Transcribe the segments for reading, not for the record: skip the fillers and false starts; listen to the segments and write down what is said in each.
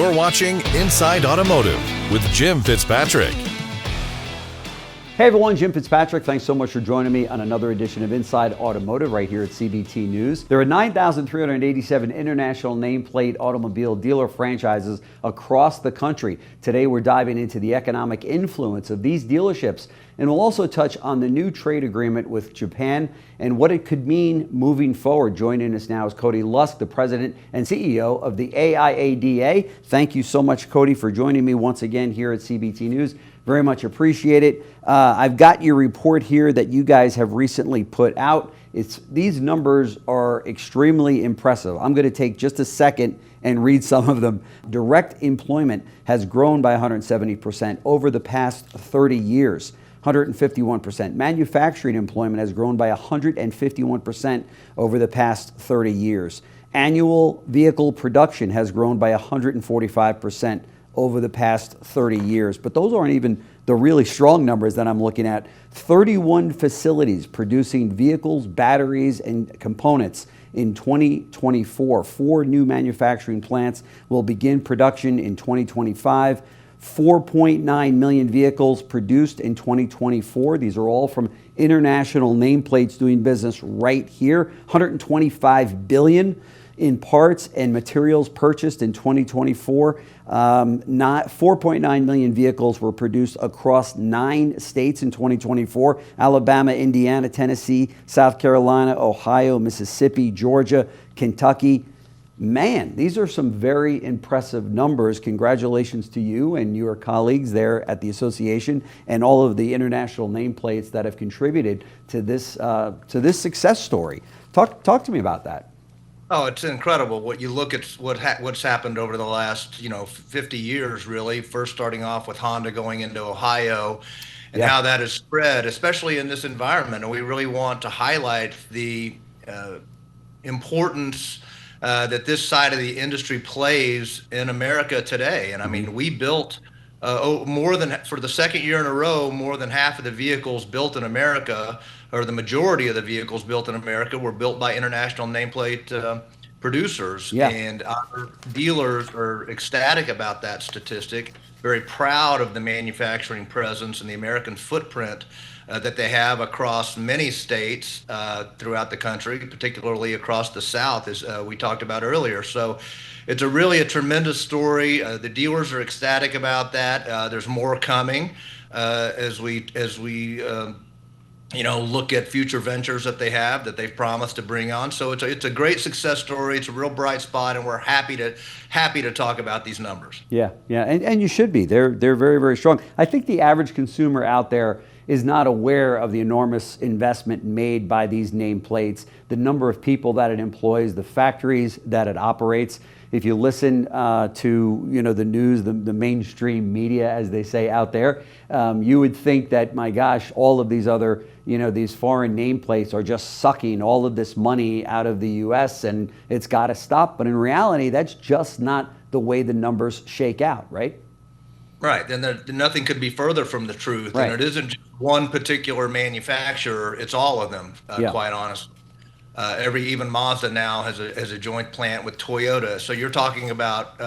You're watching Inside Automotive with Jim Fitzpatrick. Hey everyone, Jim Fitzpatrick. Thanks so much for joining me on another edition of Inside Automotive right here at CBT News. There are 9,387 international nameplate automobile dealer franchises across the country. Today we're diving into the economic influence of these dealerships, and we'll also touch on the new trade agreement with Japan and what it could mean moving forward. Joining us now is Cody Lusk, the president and CEO of the AIADA. Thank you so much, Cody, for joining me once again here at CBT News. Very much appreciate it. I've got your report here that you guys have recently put out. These numbers are extremely impressive. I'm going to take just a second and read some of them. Direct employment has grown by 170% over the past 30 years. 151%. Manufacturing employment has grown by 151% over the past 30 years. Annual vehicle production has grown by 145% over the past 30 years. But those aren't even the really strong numbers that I'm looking at. 31 facilities producing vehicles, batteries, and components in 2024. 4 new manufacturing plants will begin production in 2025. 4.9 million vehicles produced in 2024. These are all from international nameplates doing business right here. 125 billion in parts and materials purchased in 2024. 4.9 million vehicles were produced across 9 states in 2024. Alabama, Indiana, Tennessee, South Carolina, Ohio, Mississippi, Georgia, Kentucky. Man, these are some very impressive numbers. Congratulations to you and your colleagues there at the association and all of the international nameplates that have contributed to this success story. Talk to me about that. Oh, it's incredible. What you look at what's happened over the last 50 years, really. First starting off with Honda going into Ohio, and how that has spread, especially in this environment. And we really want to highlight the importance that this side of the industry plays in America today. And I mean, we built for the second year in a row, more than half of the vehicles built in America, or the majority of the vehicles built in America, were built by international nameplate producers. Yeah. And our dealers are ecstatic about that statistic, very proud of the manufacturing presence and the American footprint that they have across many states throughout the country, particularly across the South, as we talked about earlier. So it's really a tremendous story. The dealers are ecstatic about that. There's more coming as we look at future ventures that they've promised to bring on. So it's a great success story. It's a real bright spot, and we're happy to talk about these numbers. Yeah, and you should be. They're very, very strong. I think the average consumer out there is not aware of the enormous investment made by these nameplates, the number of people that it employs, the factories that it operates. If you listen to the news, the mainstream media, as they say out there, you would think that, my gosh, all of these other these foreign nameplates are just sucking all of this money out of the U.S. and it's got to stop. But in reality, that's just not the way the numbers shake out, right? Right, and nothing could be further from the truth. Right. And it isn't just one particular manufacturer; it's all of them. Quite honestly, even Mazda now has a joint plant with Toyota. So you're talking about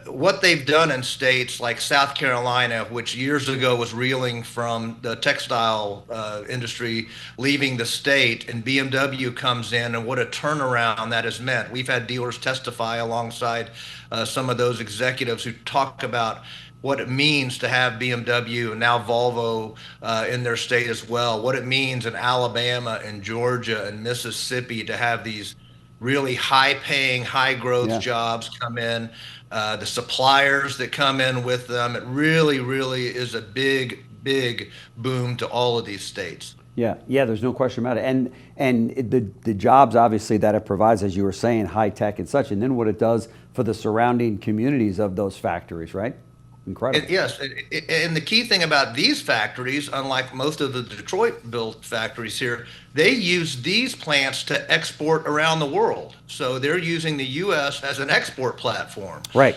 what they've done in states like South Carolina, which years ago was reeling from the textile industry leaving the state, and BMW comes in, and what a turnaround that has meant. We've had dealers testify alongside some of those executives who talk about what it means to have BMW and now Volvo in their state as well, what it means in Alabama and Georgia and Mississippi to have these really high-paying, high-growth jobs come in, the suppliers that come in with them. It really, really is a big, big boom to all of these states. Yeah, there's no question about it. And the jobs, obviously, that it provides, as you were saying, high tech and such, and then what it does for the surrounding communities of those factories, right? incredible. Yes, and the key thing about these factories, unlike most of the Detroit-built factories here, they use these plants to export around the world. So they're using the U.S. as an export platform. Right.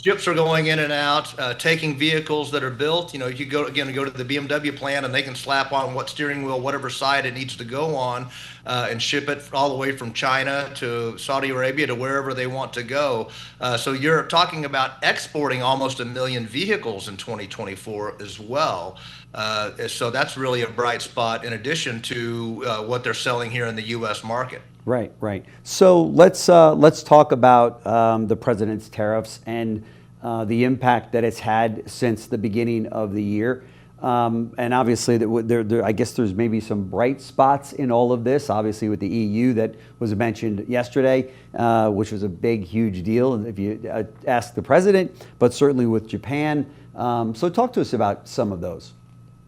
Ships are going in and out, taking vehicles that are built. You know, you go to the BMW plant and they can slap on what steering wheel, whatever side it needs to go on, and ship it all the way from China to Saudi Arabia to wherever they want to go. So you're talking about exporting almost 1 million vehicles in 2024 as well. So that's really a bright spot in addition to what they're selling here in the U.S. market. Right, right. So let's talk about the president's tariffs and the impact that it's had since the beginning of the year. And obviously, I guess there's maybe some bright spots in all of this. Obviously, with the EU that was mentioned yesterday, which was a big, huge deal if you ask the president, but certainly with Japan. So talk to us about some of those.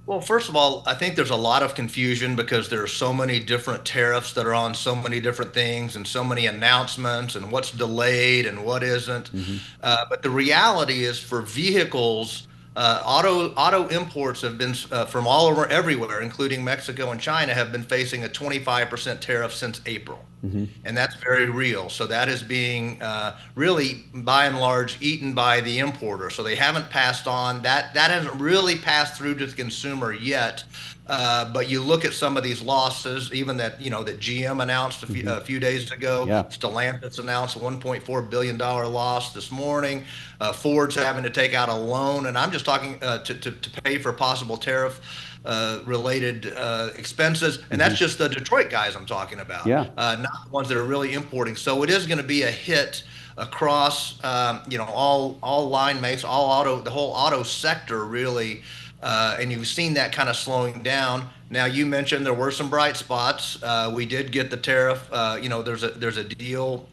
Well, first of all, I think there's a lot of confusion because there are so many different tariffs that are on so many different things and so many announcements and what's delayed and what isn't. But the reality is for vehicles, auto imports have been from all over everywhere, including Mexico and China, have been facing a 25% tariff since April. And that's very real. So that is being really, by and large, eaten by the importer. So they haven't passed on that. That hasn't really passed through to the consumer yet. But you look at some of these losses, even that that GM announced a few days ago. Yeah. Stellantis announced a $1.4 billion loss this morning. Ford's having to take out a loan, and I'm just talking to pay for possible tariff related expenses, and that's just the Detroit guys I'm talking about. Yeah. Not the ones that are really importing. So it is going to be a hit across all line makes, the whole auto sector really. And you've seen that kind of slowing down. Now, you mentioned there were some bright spots. We did get the tariff. There's a deal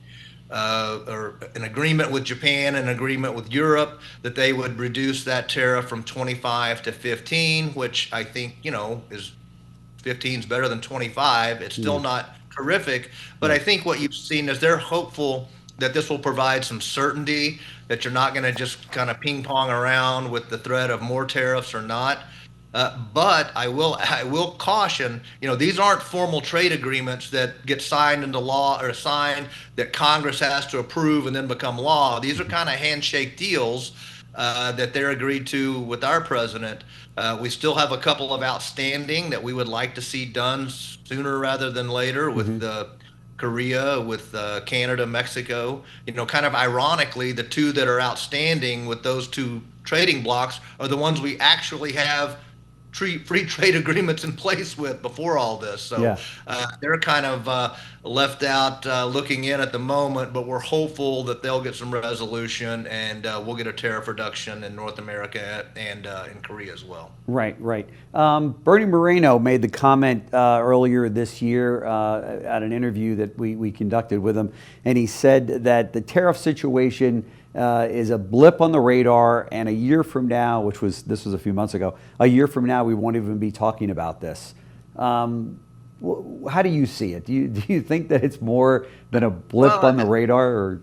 or an agreement with Japan, an agreement with Europe that they would reduce that tariff from 25 to 15, which I think is 15 is better than 25. It's still not terrific, but I think what you've seen is they're hopeful that this will provide some certainty, that you're not going to just kind of ping pong around with the threat of more tariffs or not. But I will caution, these aren't formal trade agreements that get signed into law or signed that Congress has to approve and then become law. These are kind of handshake deals that they're agreed to with our president. We still have a couple of outstanding that we would like to see done sooner rather than later with Korea, with Canada, Mexico. Kind of ironically, the two that are outstanding with those two trading blocks are the ones we actually have free trade agreements in place with before all this. So they're kind of left out looking in at the moment, but we're hopeful that they'll get some resolution and we'll get a tariff reduction in North America and in Korea as well. Right, right. Bernie Moreno made the comment earlier this year at an interview that we conducted with him, and he said that the tariff situation is a blip on the radar, and a year from now, this was a few months ago, a year from now we won't even be talking about this. How do you see it? Do you think that it's more than a blip on the radar, or?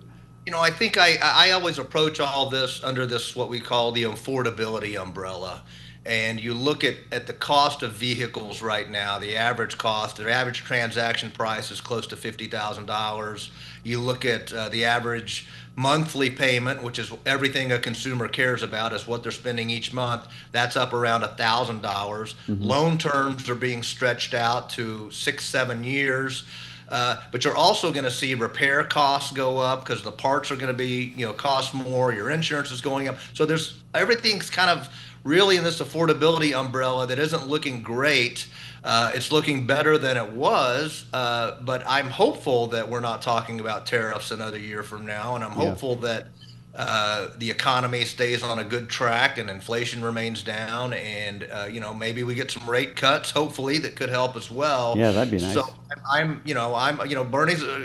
I think I always approach all this under this what we call the affordability umbrella. And you look at the cost of vehicles right now, the average transaction price is close to $50,000. You look at the average monthly payment, which is everything a consumer cares about, is what they're spending each month. That's up around $1,000. Loan terms are being stretched out to 6-7 years. But you're also going to see repair costs go up because the parts are going to be, cost more. Your insurance is going up. So everything's kind of really in this affordability umbrella that isn't looking great. It's looking better than it was, but I'm hopeful that we're not talking about tariffs another year from now, and I'm hopeful that the economy stays on a good track and inflation remains down, and maybe we get some rate cuts, hopefully, that could help as well. Yeah, that'd be nice. So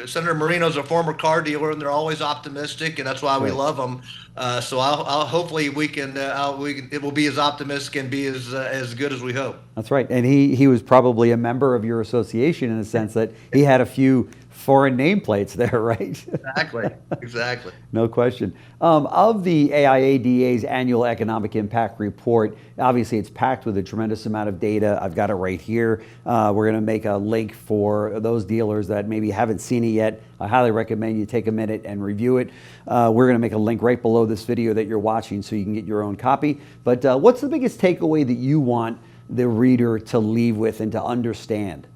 Senator Moreno's a former car dealer, and they're always optimistic, and that's why we love them. So I'll hopefully we can it will be as optimistic and be as good as we hope. That's right, and he was probably a member of your association in the sense that he had a few foreign nameplates there, right? Exactly. Exactly. No question. Of the AIADA's annual economic impact report, obviously it's packed with a tremendous amount of data. I've got it right here. We're going to make a link for those dealers that maybe haven't seen it yet. I highly recommend you take a minute and review it. We're going to make a link right below this video that you're watching so you can get your own copy. But what's the biggest takeaway that you want the reader to leave with and to understand?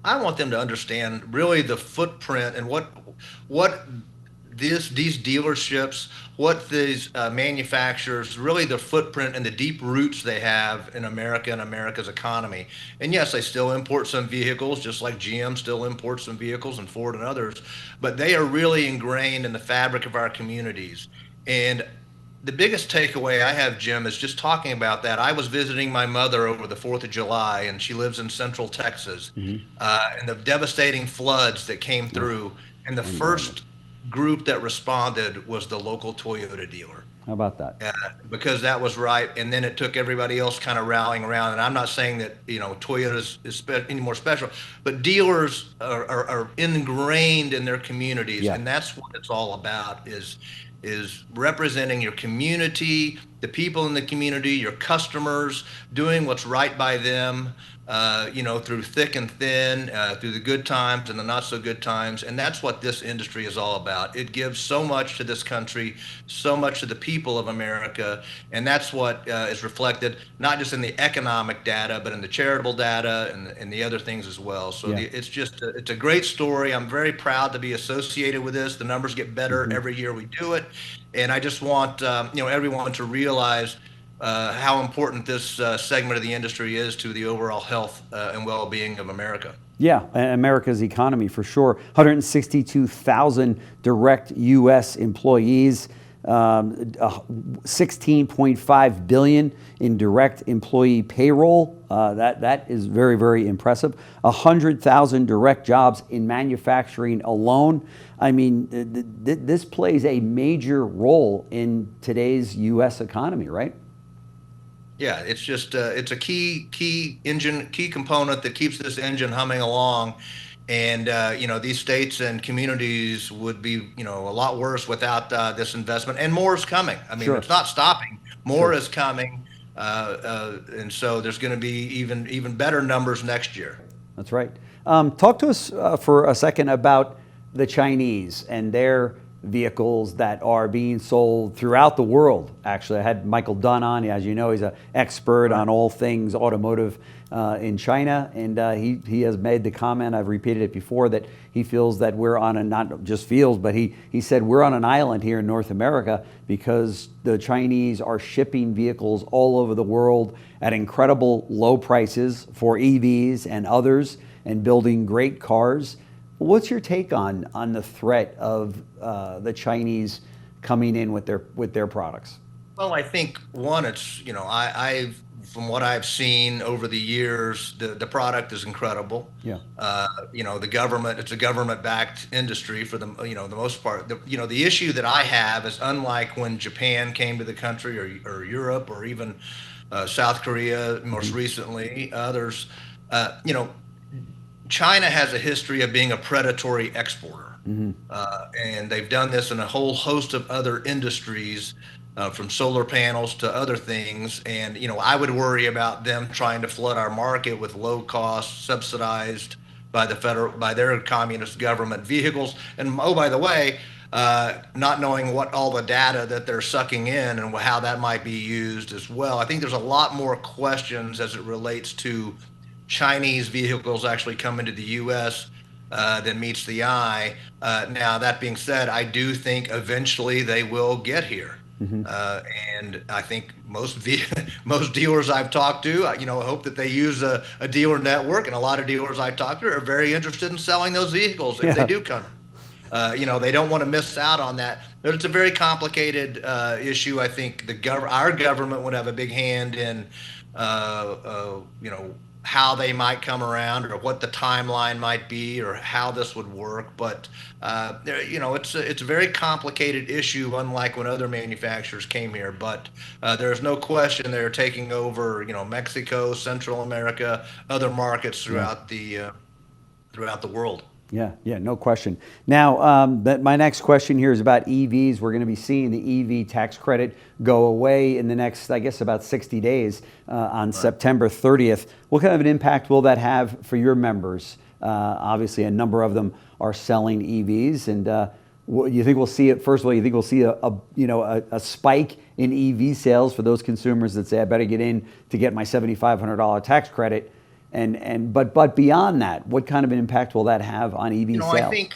I want them to understand really the footprint and what these dealerships, what these manufacturers, really the footprint and the deep roots they have in America and America's economy. And yes, they still import some vehicles, just like GM still imports some vehicles and Ford and others, but they are really ingrained in the fabric of our communities. And the biggest takeaway I have, Jim, is just talking about that. I was visiting my mother over the 4th of July, and she lives in Central Texas, and the devastating floods that came through. And the first group that responded was the local Toyota dealer. How about that? Because that was right. And then it took everybody else kind of rallying around. And I'm not saying that, Toyota is any more special, but dealers are ingrained in their communities. Yeah. And that's what it's all about is representing your community, the people in the community, your customers, doing what's right by them, through thick and thin, through the good times and the not so good times. And that's what this industry is all about. It gives so much to this country, so much to the people of America. And that's what is reflected, not just in the economic data, but in the charitable data and the other things as well. So it's a great story. I'm very proud to be associated with this. The numbers get better every year we do it. And I just want, everyone to realize how important this segment of the industry is to the overall health and well-being of America. Yeah, America's economy for sure. 162,000 direct U.S. employees, 16.5 billion in direct employee payroll. That is very, very impressive. 100,000 direct jobs in manufacturing alone. I mean, this plays a major role in today's U.S. economy, right? Yeah, it's just it's a key component that keeps this engine humming along. And these states and communities would be a lot worse without this investment. And more is coming. I mean, It's not stopping. More is coming, and so there's going to be even better numbers next year. That's right. Talk to us for a second about the Chinese and their vehicles that are being sold throughout the world. Actually, I had Michael Dunn on. As you know, he's an expert on all things automotive in China, and he has made the comment, I've repeated it before, that he feels that we're on not just feels, but he said we're on an island here in North America because the Chinese are shipping vehicles all over the world at incredible low prices for EVs and others and building great cars. What's your take on the threat of the Chinese coming in with their products? Well, I think one, it's I've from what I've seen over the years, the product is incredible. Yeah. The government, it's a government-backed industry for the the most part. The issue that I have is unlike when Japan came to the country or Europe or even South Korea most recently, others. China has a history of being a predatory exporter, and they've done this in a whole host of other industries, from solar panels to other things. And I would worry about them trying to flood our market with low-cost, subsidized by their communist government vehicles. And oh, by the way, not knowing what all the data that they're sucking in and how that might be used as well. I think there's a lot more questions as it relates to Chinese vehicles actually coming to the U.S. Than meets the eye. Now, that being said, I do think eventually they will get here. And I think most dealers I've talked to, I hope that they use a dealer network, and a lot of dealers I've talked to are very interested in selling those vehicles if they do come. They don't want to miss out on that. But it's a very complicated issue. I think our government would have a big hand in, how they might come around or what the timeline might be or how this would work. But, it's a very complicated issue, unlike when other manufacturers came here. But there's no question they're taking over, Mexico, Central America, other markets throughout the world. Yeah, no question. Now, my next question here is about EVs. We're going to be seeing the EV tax credit go away in the next, I guess, about 60 days on September 30th. What kind of an impact will that have for your members? Obviously, a number of them are selling EVs, and you think we'll see it? First of all, you think we'll see a spike in EV sales for those consumers that say, "I better get in to get my $7,500 tax credit"? But beyond that, what kind of an impact will that have on EV sales?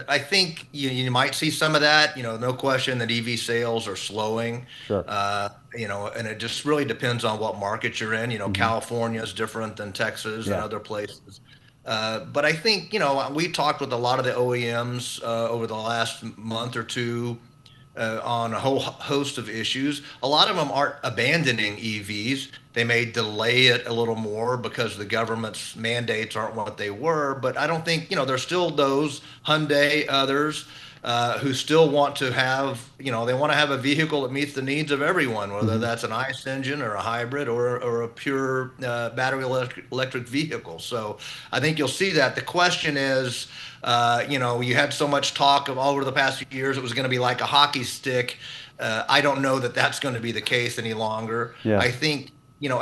I think you might see some of that. No question that EV sales are slowing. Sure. And it just really depends on what market you're in. California is different than Texas and other places. But I think, we talked with a lot of the OEMs over the last month or two on a whole host of issues. A lot of them aren't abandoning EVs. They may delay it a little more because the government's mandates aren't what they were. But I don't think, there's still those Hyundai, others who still want to have, they want to have a vehicle that meets the needs of everyone, whether that's an ICE engine or a hybrid or a pure battery electric vehicle. So I think you'll see that. The question is, you had so much talk of all over the past few years, it was going to be like a hockey stick. I don't know that that's going to be the case any longer. Yeah. I think,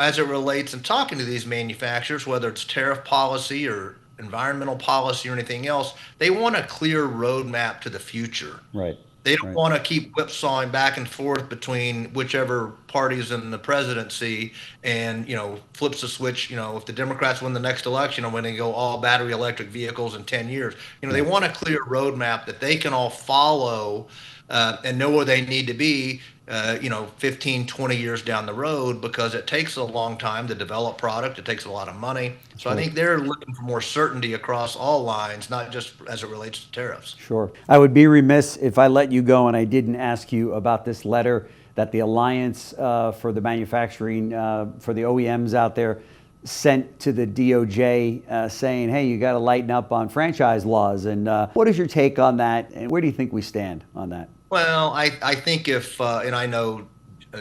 as it relates and talking to these manufacturers, whether it's tariff policy or environmental policy or anything else, they want a clear roadmap to the future. Right. They don't want to keep whipsawing back and forth between whichever party's in the presidency and, flips the switch. If the Democrats win the next election, when they go all battery electric vehicles in 10 years, they want a clear roadmap that they can all follow and know where they need to be 15, 20 years down the road, because it takes a long time to develop product. It takes a lot of money. So I think they're looking for more certainty across all lines, not just as it relates to tariffs. Sure. I would be remiss if I let you go and I didn't ask you about this letter that the Alliance for the Manufacturing, for the OEMs out there, sent to the DOJ saying, hey, you got to lighten up on franchise laws. And what is your take on that? And where do you think we stand on that? Well, I think if, and I know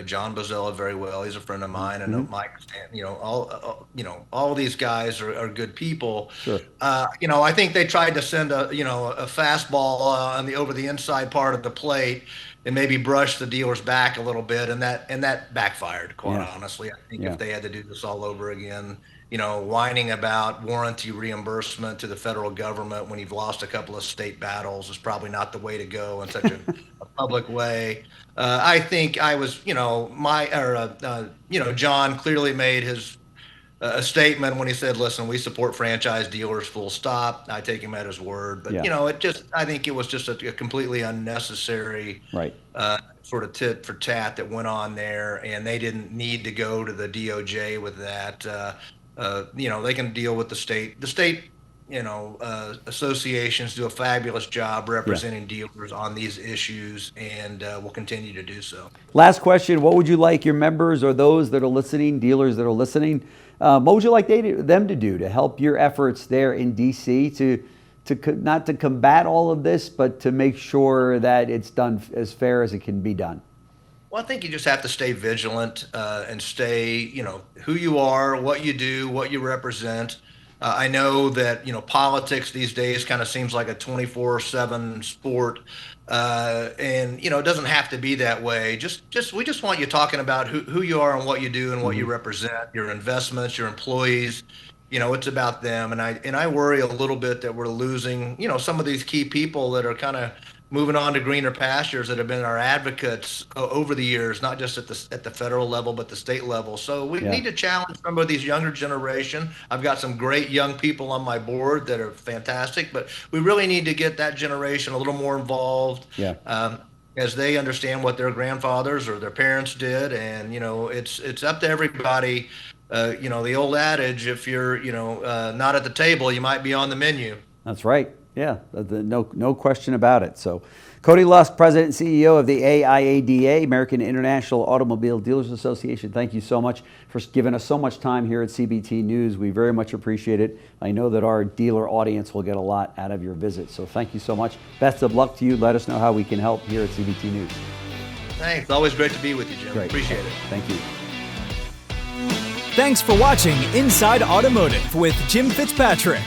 John Bozzella very well, he's a friend of mine. I know Mike, all these guys are good people. Sure. I think they tried to send a fastball over the inside part of the plate and maybe brush the dealers back a little bit, and that backfired, quite honestly. I think if they had to do this all over again, whining about warranty reimbursement to the federal government when you've lost a couple of state battles is probably not the way to go in such a public way. I think I was, John clearly made his a statement when he said, listen, we support franchise dealers, full stop. I take him at his word. But, I think it was just a completely unnecessary sort of tit for tat that went on there. And they didn't need to go to the DOJ with that. They can deal with the state. The state, associations do a fabulous job representing dealers on these issues, and will continue to do so. Last question. What would you like your members or those that are listening, dealers that are listening, what would you like them to do to help your efforts there in D.C. to not to combat all of this, but to make sure that it's done as fair as it can be done? Well, I think you just have to stay vigilant and stay, who you are, what you do, what you represent. I know that, politics these days kind of seems like a 24/7 sport. And, it doesn't have to be that way. We just want you talking about who you are and what you do and what you represent, your investments, your employees. It's about them. And I worry a little bit that we're losing, some of these key people that are kind of moving on to greener pastures that have been our advocates over the years, not just at the federal level, but the state level. So we need to challenge some of these younger generation. I've got some great young people on my board that are fantastic, but we really need to get that generation a little more involved as they understand what their grandfathers or their parents did. And, it's up to everybody. The old adage, if you're, not at the table, you might be on the menu. That's right. Yeah, no question about it. So, Cody Lusk, President and CEO of the AIADA, American International Automobile Dealers Association, thank you so much for giving us so much time here at CBT News. We very much appreciate it. I know that our dealer audience will get a lot out of your visit. So thank you so much. Best of luck to you. Let us know how we can help here at CBT News. Thanks. Always great to be with you, Jim. Great. Appreciate it. Thank you. Thanks for watching Inside Automotive with Jim Fitzpatrick.